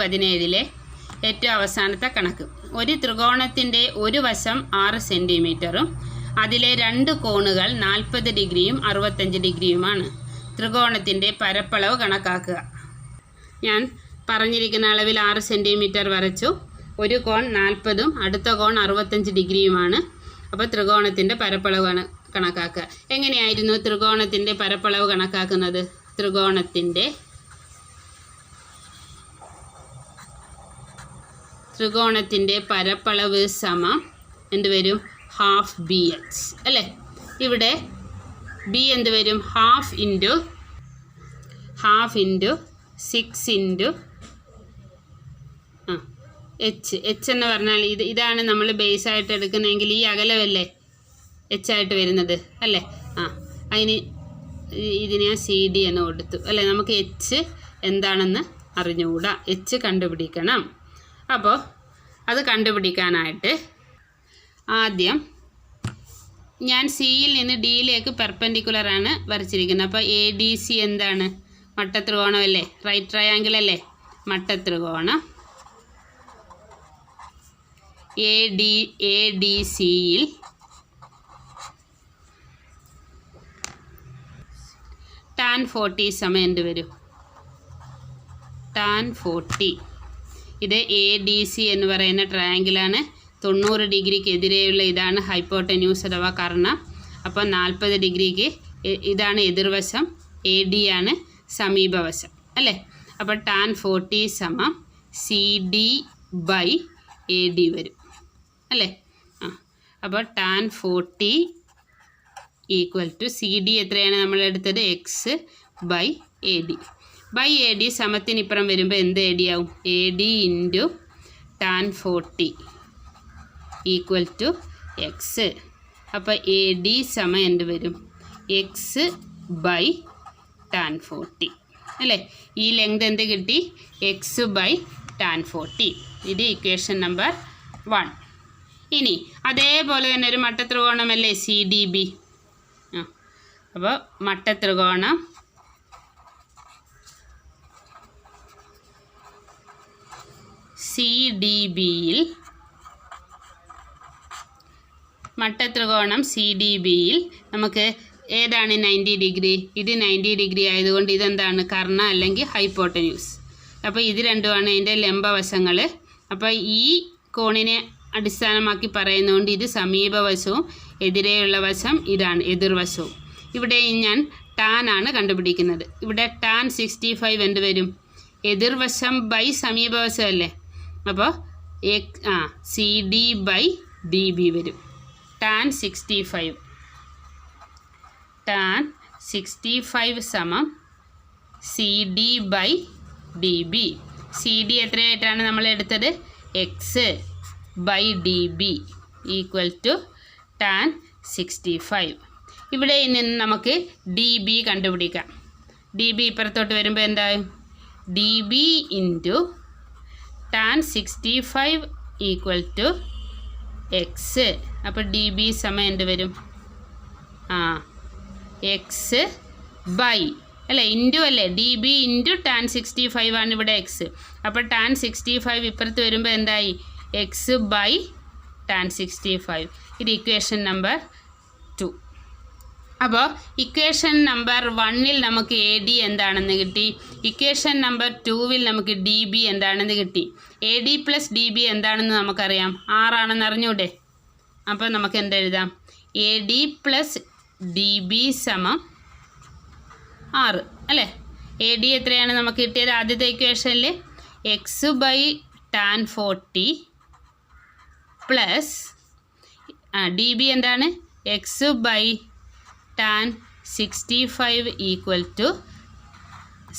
17 ഏറ്റവും അവസാനത്തെ കണക്ക്. ഒരു ത്രികോണത്തിൻ്റെ ഒരു വശം 6 സെൻറ്റിമീറ്ററും അതിലെ 2 കോണുകൾ 40 ഡിഗ്രിയും 65 ഡിഗ്രിയുമാണ്. ത്രികോണത്തിൻ്റെ പരപ്പളവ് കണക്കാക്കുക. ഞാൻ പറഞ്ഞിരിക്കുന്ന അളവിൽ 6 സെൻറ്റിമീറ്റർ വരച്ചു. ഒരു കോൺ 40ഉം അടുത്ത കോൺ 65 ഡിഗ്രിയുമാണ്. അപ്പോൾ ത്രികോണത്തിൻ്റെ പരപ്പളവ് കണക്കാക്കുക. എങ്ങനെയായിരുന്നു ത്രികോണത്തിൻ്റെ പരപ്പളവ് കണക്കാക്കുന്നത്? ത്രികോണത്തിൻ്റെ പരപ്പളവ് സമം എന്ത് വരും? ഹാഫ് BH അല്ലേ? ഇവിടെ ബി എന്ത് വരും? ഹാഫ് ഇൻറ്റു 6 ഇൻറ്റു എച്ച് എന്ന് പറഞ്ഞാൽ ഇതാണ് നമ്മൾ ബേസ് ആയിട്ട് എടുക്കുന്നതെങ്കിൽ ഈ അകലമല്ലേ എച്ച് ആയിട്ട് വരുന്നത് അല്ലേ? അതിന് ഇതിന് ഞാൻ CD എന്ന് കൊടുത്തു അല്ലേ? നമുക്ക് എച്ച് എന്താണെന്ന് അറിഞ്ഞുകൂടാ. എച്ച് കണ്ടുപിടിക്കണം. അപ്പോൾ അത് കണ്ടുപിടിക്കാനായിട്ട് ആദ്യം ഞാൻ സിയിൽ നിന്ന് ഡിയിലേക്ക് പെർപെൻഡിക്കുലറാണ് വരച്ചിരിക്കുന്നത്. അപ്പോൾ ADC എന്താണ്? മട്ടത്രികോണമല്ലേ? റൈറ്റ് ട്രയാങ്കിൾ അല്ലേ? മട്ടത്രികോണം ADCയിൽ tan 40 സമയം എന്ത് വരും? tan 40. ഇത് ADC എന്ന് പറയുന്ന ട്രയാങ്കിളാണ്. 90 ഡിഗ്രിക്ക് എതിരെയുള്ള ഇതാണ് ഹൈപ്പോട്ടന്യൂസ് അഥവാ കർണം. അപ്പോൾ 40 ഡിഗ്രിക്ക് ഇതാണ് എതിർവശം, AD ആണ് സമീപവശം അല്ലേ? അപ്പോൾ tan 40 സമം CD/AD വരും അല്ലേ? അപ്പോൾ tan 40 ഈക്വൽ ടു CD എത്രയാണ് നമ്മൾ എടുത്തത്? X/AD. AD സമത്തിനിപ്പുറം വരുമ്പോൾ എന്ത് AD ആവും? AD into tan 40 equal to X. അപ്പോൾ AD സമം എന്ത് വരും? X/tan 40 അല്ലേ? ഈ ലെങ്ത് എന്ത് കിട്ടി? X/tan 40. ഇത് ഇക്വേഷൻ നമ്പർ 1. ഇനി അതേപോലെ തന്നെ ഒരു മട്ടത്രികോണമല്ലേ CDB. അപ്പോൾ മട്ടത്രികോണം CDBയിൽ നമുക്ക് ഏതാണ് 90 ഡിഗ്രി? ഇത് 90 ഡിഗ്രി ആയതുകൊണ്ട് ഇതെന്താണ്? കർണ അല്ലെങ്കിൽ ഹൈപ്പോട്ടന്യൂസ്. അപ്പോൾ ഇത് രണ്ടുമാണ് ഇതിൻ്റെ ലംബവശങ്ങൾ. അപ്പോൾ ഈ കോണിനെ അടിസ്ഥാനമാക്കി പറയുന്നതുകൊണ്ട് ഇത് സമീപവശവും എതിരെയുള്ള വശം ഇതാണ് എതിർവശവും. ഇവിടെ ഞാൻ ടാൻ ആണ് കണ്ടുപിടിക്കുന്നത്. ഇവിടെ tan 65 എന്ത് വരും? എതിർവശം ബൈ സമീപവശം അല്ലേ? അപ്പോൾ CD/DB വരും. tan 65 സമം CD/DB. CD എത്രയായിട്ടാണ് നമ്മൾ എടുത്തത്? X/DB equal to tan 65. ഇവിടെ നിന്ന് നമുക്ക് DB കണ്ടുപിടിക്കാം. DB ഇപ്പുറത്തോട്ട് വരുമ്പോൾ എന്തായും? DB into tan 65 equal to X. അപ്പോൾ DB സമയം എന്ത് വരും? X ബൈ അല്ലേ? ഇൻറ്റു അല്ലേ? DB ഇൻറ്റു tan 65 ആണ് ഇവിടെ X. അപ്പോൾ tan 65 ഇപ്പുറത്ത് വരുമ്പോൾ എന്തായി? X/tan 65. ഇത് ഇക്വേഷൻ നമ്പർ 2. അപ്പോൾ ഇക്വേഷൻ നമ്പർ 1ൽ നമുക്ക് AD എന്താണെന്ന് കിട്ടി. ഇക്വേഷൻ നമ്പർ 2ൽ നമുക്ക് DB എന്താണെന്ന് കിട്ടി. AD + DB എന്താണെന്ന് നമുക്കറിയാം. 6 ആണെന്ന് അറിഞ്ഞൂടെ? അപ്പോൾ നമുക്ക് എന്തെഴുതാം? AD + DB സമം 6 അല്ലേ? AD എത്രയാണ് നമുക്ക് കിട്ടിയത്? ആദ്യത്തെ ഇക്വേഷനിൽ X/tan 40 പ്ലസ് DB എന്താണ്? X/tan 65 equal to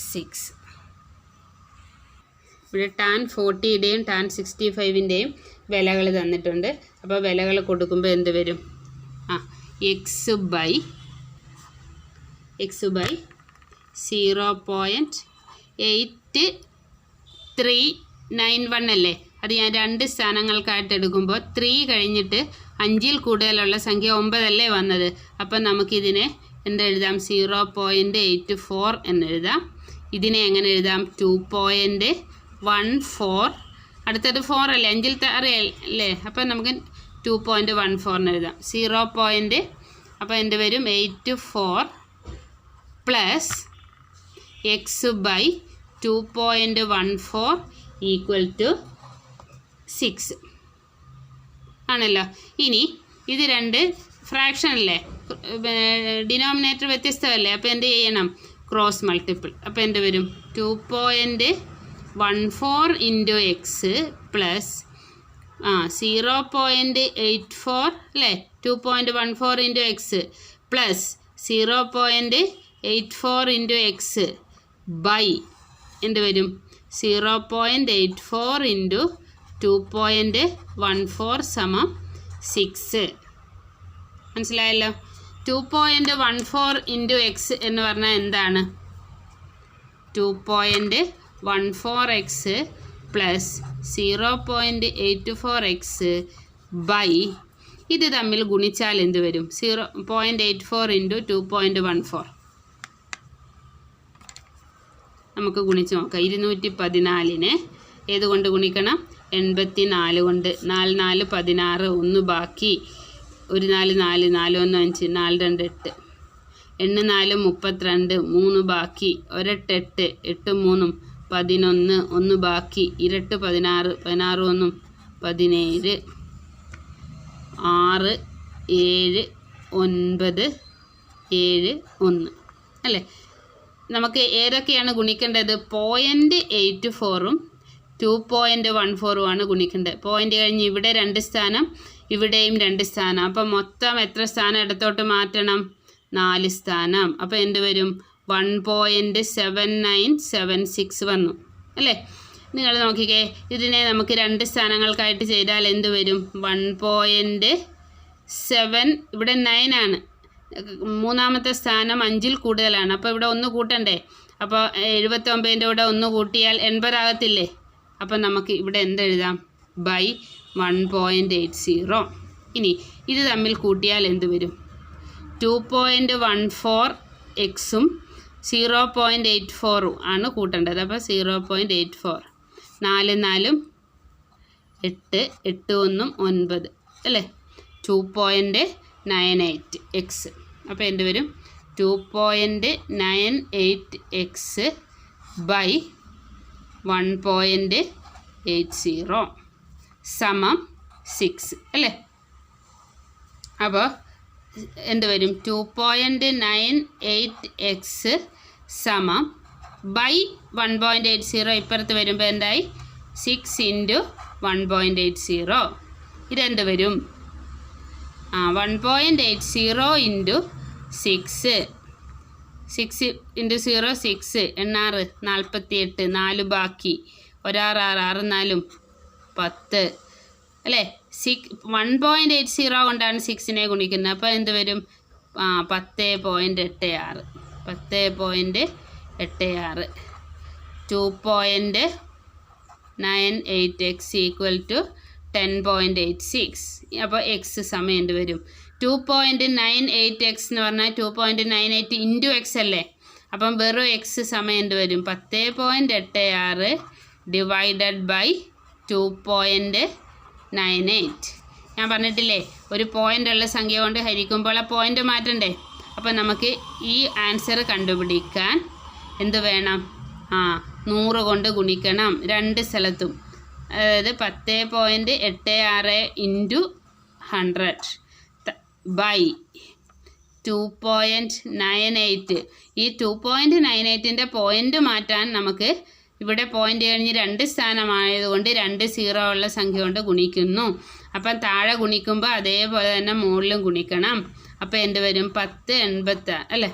6. ഇവിടെ tan 40യുടെയും tan 65ൻ്റെയും വിലകൾ തന്നിട്ടുണ്ട്. അപ്പോൾ വിലകൾ കൊടുക്കുമ്പോൾ എന്ത് വരും? x/0.8391 അല്ലേ? അത് ഞാൻ 2 സ്ഥാനങ്ങൾക്കായിട്ട് എടുക്കുമ്പോൾ 3 കഴിഞ്ഞിട്ട് 5ൽ കൂടുതലുള്ള സംഖ്യ 9 അല്ലേ വന്നത്? അപ്പം നമുക്കിതിനെ എന്തെഴുതാം? 0.84 എന്നെഴുതാം. ഇതിനെ എങ്ങനെ എഴുതാം? 2.1 2.14. അടുത്തത് 4 അല്ലേ, 5ൽ അറിയല്ലേ, അപ്പം നമുക്ക് 2.14 എഴുതാം. 0. അപ്പോൾ എന്ത് വരും? 84 plus x by 2.14 equal to 6 ആണല്ലോ. ഇനി ഇത് രണ്ട് ഫ്രാക്ഷൻ അല്ലേ, ഡിനോമിനേറ്റർ വ്യത്യസ്തമല്ലേ, അപ്പോൾ എന്ത് ചെയ്യണം? Cross multiple. അപ്പോൾ എന്ത് വരും? 2.14 ഇൻറ്റു എക്സ് പ്ലസ് 0.84 അല്ലേ, 2.14 into x plus 0.84 into x by എന്ത് വരും? 0.84 ഇൻറ്റു 2.14 സമം 6. മനസ്സിലായല്ലോ. 2.14 ഇൻറ്റു എക്സ് എന്ന് പറഞ്ഞാൽ എന്താണ്? 2.14 എക്സ് പ്ലസ് 0.84 എക്സ് ബൈ ഇത് തമ്മിൽ ഗുണിച്ചാൽ എന്ത് വരും? 0.84 ഇൻറ്റു 2.14 നമുക്ക് ഗുണിച്ച് നോക്കാം. 214 ഏതുകൊണ്ട് ഗുണിക്കണം? 84 കൊണ്ട്. 4 4 16, 1 ബാക്കി, 1 4 4, 4 1 5, 4 2 8, 8 4 32, 3 ബാക്കി, 1 8 8 3 11, 1 ബാക്കി, 2 16, 16 1 17, 6 7 9 7 1 അല്ലേ. നമുക്ക് ഏതൊക്കെയാണ് ഗുണിക്കേണ്ടത്? 0.84ഉം 2.14 ഗുണിക്കേണ്ടത്. പോയിൻ്റ് കഴിഞ്ഞ് ഇവിടെ 2 സ്ഥാനം, ഇവിടെയും 2 സ്ഥാനം. അപ്പം മൊത്തം എത്ര സ്ഥാനം ഇടത്തോട്ട് മാറ്റണം? 4 സ്ഥാനം. അപ്പോൾ എന്ത് വരും? 1.7976 വന്നു അല്ലേ. നിങ്ങൾ നോക്കിക്കേ, ഇതിനെ നമുക്ക് 2 സ്ഥാനങ്ങൾക്കായിട്ട് ചെയ്താൽ എന്ത് വരും? 1.7, ഇവിടെ 9 ആണ്, മൂന്നാമത്തെ സ്ഥാനം 5ൽ കൂടുതലാണ്. അപ്പോൾ ഇവിടെ 1 കൂട്ടണ്ടേ? അപ്പോൾ 79ൻ്റെ കൂടെ 1 കൂട്ടിയാൽ 80 ആകത്തില്ലേ? അപ്പം നമുക്ക് ഇവിടെ എന്തെഴുതാം? ബൈ 1.80. ഇനി ഇത് തമ്മിൽ കൂട്ടിയാൽ എന്ത് വരും? 2.14 എക്സും 0.84 ആണ് കൂട്ടേണ്ടത്. അപ്പോൾ 0.84, 4 4 8 8 1 9 അല്ലേ, 2.98 എക്സ്. അപ്പോൾ എന്ത് വരും? 2.98 എക്സ് ബൈ 1.80 സമം 6 അല്ലേ. അപ്പോൾ എന്ത് വരും? 2.98 എക്സ് സമം ബൈ 1.80 ഇപ്പുറത്ത് വരുമ്പോൾ എന്തായി? 6 ഇൻറ്റു 1.80. ഇതെന്ത് വരും? 1.80 ഇൻറ്റു 6, 6 ഇൻറ്റു 0 6, 8 48, 4 ബാക്കി, 1 6 6 4 10 അല്ലേ. 1.80 കൊണ്ടാണ് 6നെ ഗുണിക്കുന്നത്. അപ്പോൾ എന്ത് വരും? 10.86, 10.86. 2.98 എക്സ് ഈക്വൽ ടു 10.86. അപ്പോൾ എക്സ് സമയം എന്ത് വരും? 2.98 എക്സ് എന്ന് പറഞ്ഞാൽ 2.98 ഇൻറ്റു എക്സ് അല്ലേ. അപ്പം വെറും എക്സ് സമയം എന്ത് വരും? 10.86 ഡിവൈഡഡ് ബൈ 2.98. ഞാൻ പറഞ്ഞിട്ടില്ലേ, ഒരു പോയിൻ്റുള്ള സംഖ്യ കൊണ്ട് ഹരിക്കുമ്പോൾ ആ പോയിൻ്റ് മാറ്റണ്ടേ. അപ്പോൾ നമുക്ക് ഈ ആൻസർ കണ്ടുപിടിക്കാൻ എന്ത് വേണം? 100 കൊണ്ട് ഗുണിക്കണം 2 സ്ഥലത്തും. അതായത് 10.86 ഇൻറ്റു 100 ബൈ 2.98. ഈ 2.98ൻ്റെ പോയിൻ്റ് മാറ്റാൻ നമുക്ക് ഇവിടെ പോയിൻ്റ് കഴിഞ്ഞ് 2 സ്ഥാനമായതുകൊണ്ട് 2 0 ഉള്ള സംഖ്യ കൊണ്ട് ഗുണിക്കുന്നു. അപ്പം താഴെ ഗുണിക്കുമ്പോൾ അതേപോലെ തന്നെ മുകളിലും ഗുണിക്കണം. അപ്പോൾ എന്ത് വരും? 1086 അല്ലേ,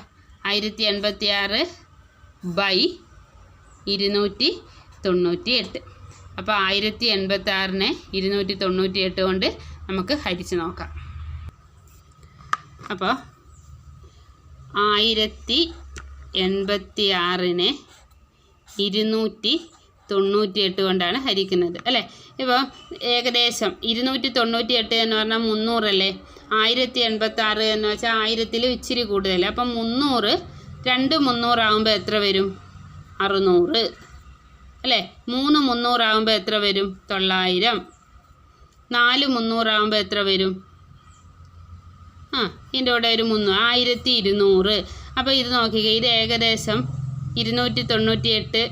1086 ബൈ 298. അപ്പോൾ 1086നെ 298 കൊണ്ട് നമുക്ക് ഹരിച്ച് നോക്കാം. അപ്പോൾ 1086നെ 298 കൊണ്ടാണ് ഹരിക്കുന്നത് അല്ലേ. ഇപ്പോൾ ഏകദേശം 298 എന്ന് പറഞ്ഞാൽ 300 അല്ലേ. 1086 എന്ന് വെച്ചാൽ 1000-ൽ ഇച്ചിരി കൂടുതൽ. അപ്പം 300 2 300 ആകുമ്പോൾ എത്ര വരും? 600 അല്ലേ? 3 300 ആകുമ്പോൾ എത്ര വരും? 900. 4 300 ആകുമ്പോൾ എത്ര വരും? ഇതിൻ്റെ കൂടെ ഒരു 300, 1200. അപ്പോൾ ഇത് നോക്കിക്കേ, ഇത് ഏകദേശം 298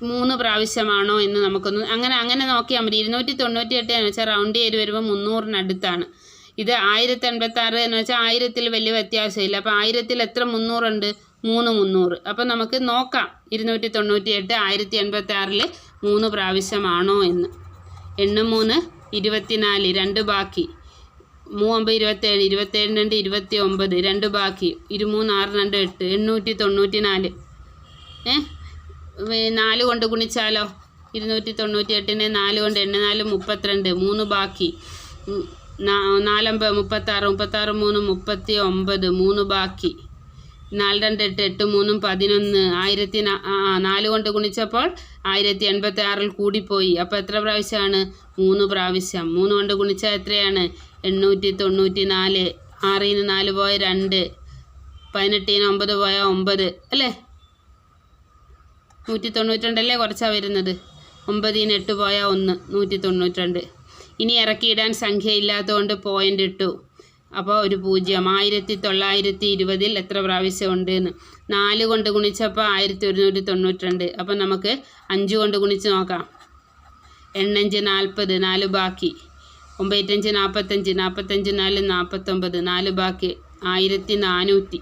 3 പ്രാവശ്യമാണോ എന്ന് നമുക്കൊന്ന് അങ്ങനെ നോക്കിയാൽ മതി. 298 എന്ന് വെച്ചാൽ റൗണ്ട് ചെയ്ത് വരുമ്പോൾ 300-നടുത്താണ്. ഇത് 1086 എന്ന് വെച്ചാൽ 1000-ൽ വലിയ വ്യത്യാസമില്ല. അപ്പോൾ 1000-ൽ എത്ര 300 ഉണ്ട്? 3 300. അപ്പോൾ നമുക്ക് നോക്കാം 298 1086-ൽ 3 പ്രാവശ്യമാണോ എന്ന്. 8 3 24, 2 ബാക്കി. 3 27, 27 2 29, 2 ബാക്കി. 23 6 2 8, 894. 4 കൊണ്ട് ഗുണിച്ചാലോ? 298-നെ 4 കൊണ്ട് 8 4 32, 3 ബാക്കി. 4 36, 36 3 39, 3 ബാക്കി. 4 2 8 8 3 11, 4 കൊണ്ട് ഗുണിച്ചപ്പോൾ 1086-ൽ കൂടിപ്പോയി. അപ്പോൾ എത്ര പ്രാവശ്യമാണ്? 3 പ്രാവശ്യം. 3 കൊണ്ട് ഗുണിച്ചാൽ എത്രയാണ്? 894. 6-ന് 4 പോയ 2, 18-ന് 9 പോയ 9, അല്ലേ? 192 അല്ലേ കുറച്ചാണ് വരുന്നത്. 9-ന് 8 പോയ 1, 192. ഇനി ഇറക്കിയിടാൻ സംഖ്യ ഇല്ലാത്തതുകൊണ്ട് പോയിൻ്റ് ഇട്ടു. അപ്പോൾ ഒരു 0. 1920-ൽ എത്ര പ്രാവശ്യം ഉണ്ട് എന്ന്. 4 കൊണ്ട് ഗുണിച്ചപ്പോൾ 1192. അപ്പം നമുക്ക് 5 കൊണ്ട് ഗുണിച്ച് നോക്കാം. 8 5 40, 4 ബാക്കി. 9 5 45, 45 4 49, 4 ബാക്കി. 1400.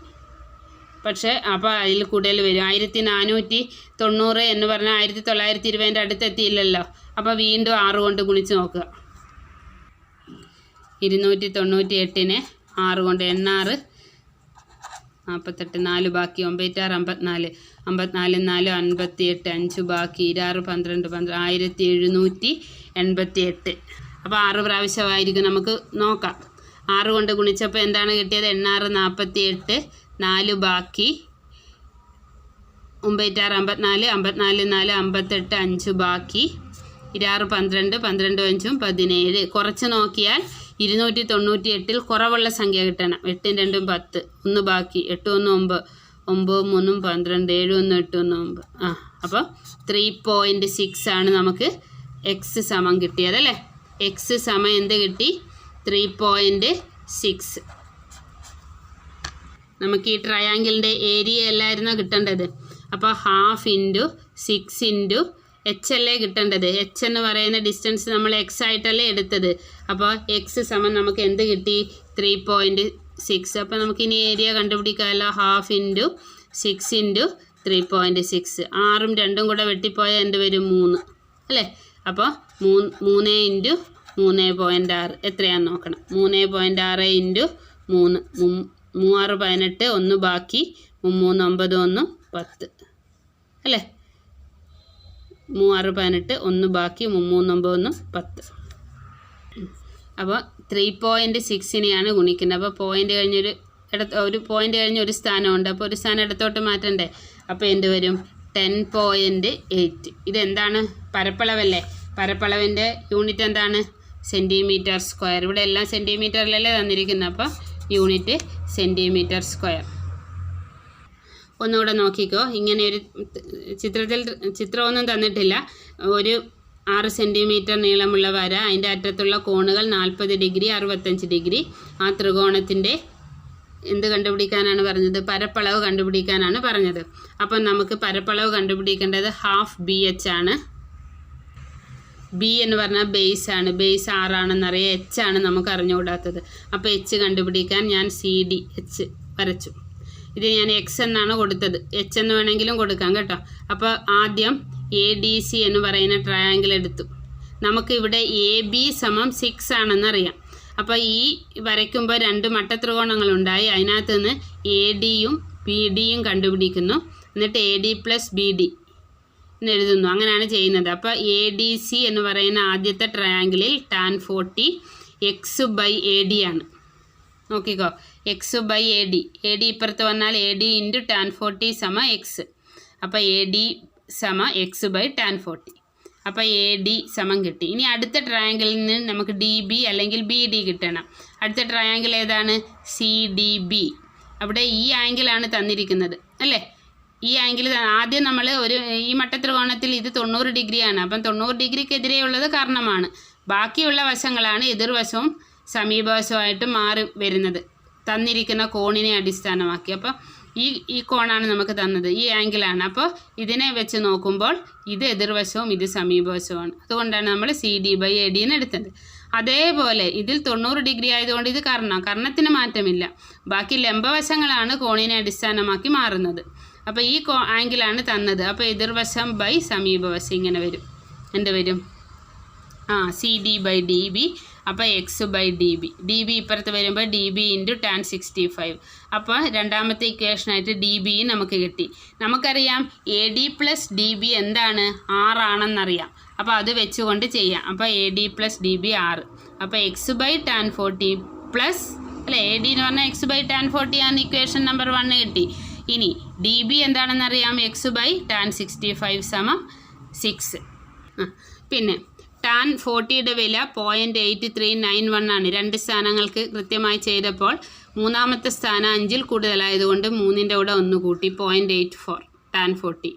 പക്ഷേ അപ്പോൾ അതിൽ കൂടുതൽ വരും. 1490 എന്ന് പറഞ്ഞാൽ 1920-ൻ്റെ അടുത്തെത്തിയില്ലല്ലോ. അപ്പോൾ വീണ്ടും 6 കൊണ്ട് ഗുണിച്ച് നോക്കുക. 298-നെ 6 കൊണ്ട്. 8 48, 4 ബാക്കി. 9 6 54, 54 4 58, 5 ബാക്കി. 26 12 12, 1788. അപ്പോൾ 6 പ്രാവശ്യമായിരിക്കും. നമുക്ക് നോക്കാം. 6 കൊണ്ട് ഗുണിച്ചപ്പോൾ എന്താണ് കിട്ടിയത്? 8 48, 4 ബാക്കി. 9 6 54, 54 4 58, 5 ബാക്കി. 26 12 12 5 17. കുറച്ച് നോക്കിയാൽ 298-ൽ കുറവുള്ള സംഖ്യ കിട്ടണം. 8 2 10, 1 ബാക്കി. 8 1 9, 9 3 12, 7 1 8 1 9. അപ്പോൾ 3.6 ആണ് നമുക്ക് എക്സ് സമം കിട്ടിയത്, അല്ലേ? എക്സ് സമം എന്ത് കിട്ടി? 3.6. നമുക്ക് ഈ ട്രയാങ്കിളിൻ്റെ ഏരിയ അല്ലായിരുന്നോ കിട്ടേണ്ടത്? അപ്പോൾ 1/2 × 6 × h അല്ലേ കിട്ടേണ്ടത്. h എന്ന് പറയുന്ന ഡിസ്റ്റൻസ് നമ്മൾ x ആയിട്ടല്ലേ എടുത്തത്. അപ്പോൾ x സമം നമുക്ക് എന്ത് കിട്ടി? 3.6. അപ്പോൾ നമുക്കിനി ഏരിയ കണ്ടുപിടിക്കാമല്ലോ. 1/2 × 6 × 3.6. 6ഉം 2ഉം കൂടെ വെട്ടിപ്പോയാൽ എന്ത് വരും? 3, അല്ലേ? അപ്പോൾ 3 × 3.6 എത്രയാണെന്ന് നോക്കണം. 3.6 × 3, 3 18, 1 ബാക്കി. 3 9 1 10, അല്ലേ? 3 18, 1 ബാക്കി. 3 9 1 10. അപ്പോൾ 3.6-നെയാണ് ഗുണിക്കുന്നത്. അപ്പോൾ പോയിൻ്റ് കഴിഞ്ഞൊരു ഒരു പോയിൻ്റ് കഴിഞ്ഞ് ഒരു സ്ഥാനമുണ്ട്. അപ്പോൾ ഒരു സ്ഥാനം ഇടത്തോട്ട് മാറ്റണ്ടേ? അപ്പോൾ എന്ത് വരും? 10.8. ഇതെന്താണ്? പരപ്പളവല്ലേ? പരപ്പളവിൻ്റെ യൂണിറ്റ് എന്താണ്? Centimetre square. ഇവിടെ എല്ലാം സെൻറ്റിമീറ്ററിലല്ലേ തന്നിരിക്കുന്നത്. അപ്പോൾ യൂണിറ്റ് സെൻറ്റിമീറ്റർ സ്ക്വയർ. ഒന്നുകൂടെ നോക്കിക്കോ. ഇങ്ങനെ ഒരു ചിത്രമൊന്നും തന്നിട്ടില്ല. ഒരു 6 സെൻറ്റിമീറ്റർ നീളമുള്ള വര, അതിൻ്റെ അറ്റത്തുള്ള കോണുകൾ 40 ഡിഗ്രി 65 ഡിഗ്രി. ആ ത്രികോണത്തിൻ്റെ എന്ത് കണ്ടുപിടിക്കാനാണ് പറഞ്ഞത്? പരപ്പളവ് കണ്ടുപിടിക്കാനാണ് പറഞ്ഞത്. അപ്പം നമുക്ക് പരപ്പളവ് കണ്ടുപിടിക്കേണ്ടത് 1/2 BH ആണ്. ബി എന്ന് പറഞ്ഞാൽ ബേസ് ആണ്. ബേസ് 6 ആണെന്നറിയാം. എച്ച് ആണ് നമുക്ക് അറിഞ്ഞുകൂടാത്തത്. അപ്പോൾ എച്ച് കണ്ടുപിടിക്കാൻ ഞാൻ CD H വരച്ചു. ഇത് ഞാൻ എക്സ് എന്നാണ് കൊടുത്തത്. എച്ച് എന്ന് വേണമെങ്കിലും കൊടുക്കാം കേട്ടോ. അപ്പോൾ ആദ്യം ADC എന്ന് പറയുന്ന ട്രയാങ്കിൾ എടുത്തു. നമുക്കിവിടെ AB = 6 ആണെന്നറിയാം. അപ്പോൾ ഈ വരയ്ക്കുമ്പോൾ 2 മട്ടത്രികോണങ്ങളുണ്ടായി. അതിനകത്ത് നിന്ന് ADയും BDയും കണ്ടുപിടിക്കുന്നു. എന്നിട്ട് AD + BD എന്ന് എഴുതുന്നു. അങ്ങനെയാണ് ചെയ്യുന്നത്. അപ്പോൾ ADC എന്ന് പറയുന്ന ആദ്യത്തെ ട്രയാങ്കിളിൽ tan 40 x/AD ആണ്. നോക്കിക്കോ, x/AD. AD ഇപ്പുറത്ത് വന്നാൽ AD × tan 40 = x. അപ്പോൾ AD = x/tan 40. അപ്പോൾ AD സമം കിട്ടി. ഇനി അടുത്ത ട്രയാങ്കിളിൽ നിന്ന് നമുക്ക് DB അല്ലെങ്കിൽ BD കിട്ടണം. അടുത്ത ട്രയാങ്കിൾ ഏതാണ്? CDB. അവിടെ ഈ ആംഗിളാണ് തന്നിരിക്കുന്നത്, അല്ലേ? ഈ ആംഗിൾ ആദ്യം നമ്മൾ ഈ മട്ടത്രികോണത്തിൽ ഇത് 90 ഡിഗ്രിയാണ്. അപ്പം 90 ഡിഗ്രിക്കെതിരെയുള്ളത് കർണമാണ്. ബാക്കിയുള്ള വശങ്ങളാണ് എതിർവശവും സമീപവശവുമായിട്ട് മാറി വരുന്നത് തന്നിരിക്കുന്ന കോണിനെ അടിസ്ഥാനമാക്കി. അപ്പോൾ ഈ കോണാണ് നമുക്ക് തന്നത്, ഈ ആംഗിളാണ്. അപ്പോൾ ഇതിനെ വെച്ച് നോക്കുമ്പോൾ ഇത് എതിർവശവും ഇത് സമീപവശവുമാണ്. അതുകൊണ്ടാണ് നമ്മൾ CD/AD എന്ന് എടുത്തത്. അതേപോലെ ഇതിൽ 90 ഡിഗ്രി ആയതുകൊണ്ട് ഇത് കർണത്തിന് മാറ്റമില്ല. ബാക്കി ലംബവശങ്ങളാണ് കോണിനെ അടിസ്ഥാനമാക്കി മാറുന്നത്. അപ്പോൾ ഈ ആംഗിളാണ് തന്നത്. അപ്പോൾ എതിർവശം ബൈ സമീപവശം ഇങ്ങനെ വരും. എന്ത് വരും? CD/DB. അപ്പോൾ x/dB. DB ഇപ്പുറത്ത് വരുമ്പോൾ DB × tan 65. അപ്പോൾ രണ്ടാമത്തെ ഇക്വേഷനായിട്ട് DB നമുക്ക് കിട്ടി. നമുക്കറിയാം AD + DB എന്താണ്? 6 ആണെന്നറിയാം. അപ്പോൾ അത് വെച്ചുകൊണ്ട് ചെയ്യാം. അപ്പോൾ AD + DB 6. അപ്പോൾ x/tan 40 പ്ലസ് അല്ലേ, AD എന്ന് പറഞ്ഞാൽ x/tan 40 ആണ് ഇക്വേഷൻ നമ്പർ 1 കിട്ടി. ഇനി DB എന്താണെന്നറിയാം, x/tan 65 = 6. പിന്നെ tan 40യുടെ വില 0.8391 ആണ്. 2 സ്ഥാനങ്ങൾക്ക് കൃത്യമായി ചെയ്തപ്പോൾ മൂന്നാമത്തെ സ്ഥാനം 5ൽ കൂടുതലായതുകൊണ്ട് 3ൻ്റെ കൂടെ 1 കൂട്ടി 0.84 tan 40.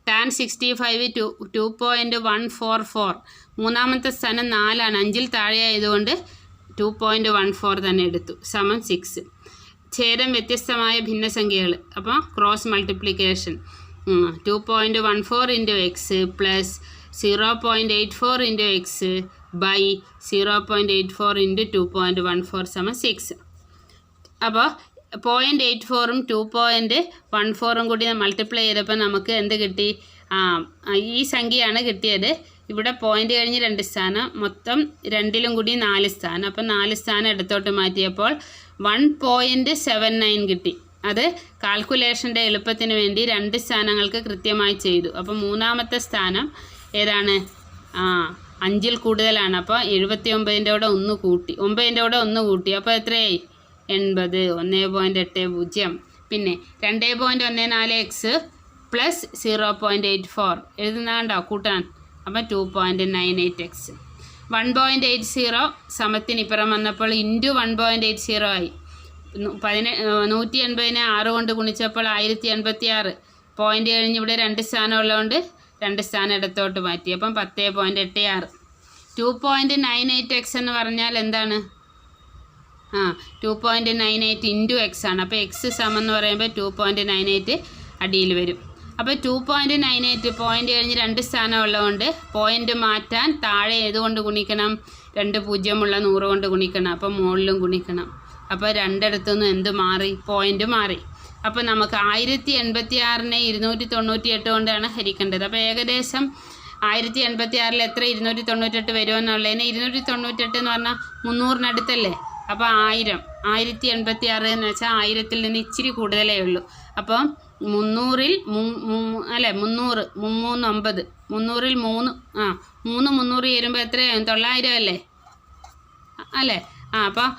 tan 65 2.144. മൂന്നാമത്തെ സ്ഥാനം 4ആണ്, 5ൽ താഴെ ആയതുകൊണ്ട് 2.14 തന്നെ എടുത്തു, =6. ഛേദം വ്യത്യസ്തമായ ഭിന്നസംഖ്യകൾ. അപ്പോൾ cross multiplication 2.14 × x plus 0.84 × x by 0.84 × 2.14 = 6. അപ്പോൾ 0.84ഉം 2.14ഉം കൂടി മൾട്ടിപ്ലൈ ചെയ്തപ്പോൾ നമുക്ക് എന്ത് കിട്ടി? ഈ സംഖ്യയാണ് കിട്ടിയത്. ഇവിടെ പോയിൻ്റ് കഴിഞ്ഞ് 2 സ്ഥാനം, മൊത്തം 2ലും കൂടി 4 സ്ഥാനം. അപ്പോൾ 4 സ്ഥാനം ഇടത്തോട്ട് മാറ്റിയപ്പോൾ 1.79 കിട്ടി. അത് കാൽക്കുലേഷൻ്റെ എളുപ്പത്തിന് വേണ്ടി 2 സ്ഥാനങ്ങൾക്ക് കൃത്യമായി ചെയ്തു. അപ്പോൾ മൂന്നാമത്തെ സ്ഥാനം ഏതാണ്? 5ൽ കൂടുതലാണ്. അപ്പോൾ 79ൻ്റെ കൂടെ 1 കൂട്ടി, 9ൻ്റെ കൂടെ 1 കൂട്ടി. അപ്പോൾ എത്രയായി? 80. 1.80. പിന്നെ 2.14x പ്ലസ് 0.84 എഴുതുന്നതാണ്ടോ കൂട്ടാൻ. അപ്പം 2.98x. 1.80 സമത്തിനിപ്പുറം വന്നപ്പോൾ ഇൻറ്റു 1.80 ആയി. 180നെ 6 കൊണ്ട് ഗുണിച്ചപ്പോൾ 1086. പോയിൻ്റ് കഴിഞ്ഞ് ഇവിടെ 2 സ്ഥാനം ഉള്ളതുകൊണ്ട് 2 സ്ഥാനം ഇടത്തോട്ട് മാറ്റി. അപ്പം 10.86. 2.98x എന്ന് പറഞ്ഞാൽ എന്താണ്? 2.98 × x ആണ്. അപ്പോൾ x എന്ന് പറയുമ്പോൾ 2.98 അടിയിൽ വരും. അപ്പോൾ 2.98 പോയിൻ്റ് കഴിഞ്ഞ് 2 സ്ഥാനം ഉള്ളതുകൊണ്ട് പോയിൻ്റ് മാറ്റാൻ താഴെ ഏതുകൊണ്ട് ഗുണിക്കണം? 2 പൂജ്യമുള്ള 100 കൊണ്ട് ഗുണിക്കണം. അപ്പോൾ മുകളിലും ഗുണിക്കണം. അപ്പോൾ രണ്ടിടത്തുനിന്നും എന്ത് മാറി? പോയിൻ്റ് മാറി. അപ്പോൾ നമുക്ക് 1086നെ 298 കൊണ്ടാണ് ഹരിക്കേണ്ടത്. അപ്പോൾ ഏകദേശം 1086 എത്ര 298 വരുമെന്നുള്ളതിന് 298 എന്ന് പറഞ്ഞാൽ 300-നടുത്തല്ലേ. അപ്പോൾ 1086 എന്ന് വെച്ചാൽ 1000ൽ നിന്ന് ഇച്ചിരി കൂടുതലേ ഉള്ളൂ. അപ്പം 300ൽ 300 309 300ൽ 300 ചേരുമ്പോൾ എത്രയാകും? 900 അല്ലേ അല്ലേ? അപ്പം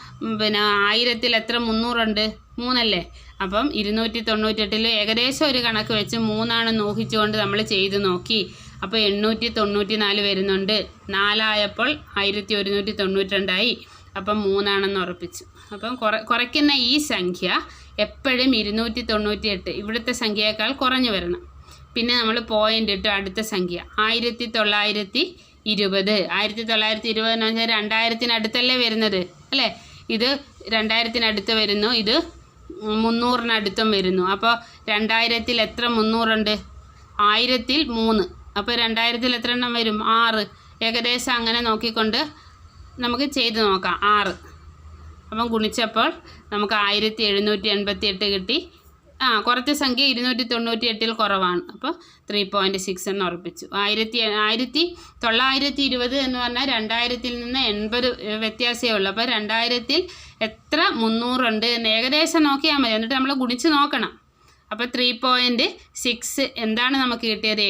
പിന്നെ 1000ൽ എത്ര 300 ഉണ്ട്? 3 അല്ലേ? അപ്പം 298ൽ ഏകദേശം ഒരു കണക്ക് വെച്ച് 3 ആണെന്ന് ഊഹിച്ചുകൊണ്ട് നമ്മൾ ചെയ്ത് നോക്കി. അപ്പോൾ 894 വരുന്നുണ്ട്. 4 ആയപ്പോൾ 1192 അപ്പം 3 ആണെന്ന് ഉറപ്പിച്ചു. അപ്പം കുറയ്ക്കുന്ന ഈ സംഖ്യ എപ്പോഴും 298 ഇവിടുത്തെ സംഖ്യയേക്കാൾ കുറഞ്ഞു വരണം. പിന്നെ നമ്മൾ പോയിൻ്റ് ഇട്ട് അടുത്ത സംഖ്യ 1920. 1920 എന്ന് വെച്ചാൽ 2000-നടുത്തല്ലേ വരുന്നത് അല്ലേ? ഇത് 2000-നടുത്ത് വരുന്നു, ഇത് 300-നടുത്തും വരുന്നു. അപ്പോൾ 2000ൽ എത്ര 300 ഉണ്ട്? 1000ൽ 3. അപ്പോൾ 2000ൽ എത്ര എണ്ണം വരും? 6. ഏകദേശം അങ്ങനെ നോക്കിക്കൊണ്ട് നമുക്ക് ചെയ്ത് നോക്കാം. 6. അപ്പം ഗുണിച്ചപ്പോൾ നമുക്ക് 1788 കിട്ടി. കുറച്ച് സംഖ്യ 298ൽ കുറവാണ്. അപ്പോൾ 3.6 എന്ന് ഉറപ്പിച്ചു. 1920 എന്ന് പറഞ്ഞാൽ 2000ൽ നിന്ന് 80 വ്യത്യാസമേ ഉള്ളൂ. അപ്പോൾ 2000ൽ എത്ര 300 ഉണ്ട് എന്ന് ഏകദേശം നോക്കിയാൽ മതി. എന്നിട്ട് നമ്മൾ ഗുണിച്ച് നോക്കണം. അപ്പോൾ 3.6 എന്താണ് നമുക്ക് കിട്ടിയത്?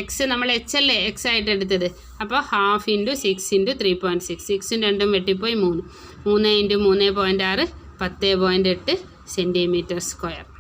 എക്സ് നമ്മൾ h അല്ലേ എക്സ് ആയിട്ട് എടുത്തത്. അപ്പോൾ 1/2 × 6 × 3.6. 6ഉം 2ഉം വെട്ടിപ്പോയി 3. 3 × 3.6 10.8 cm².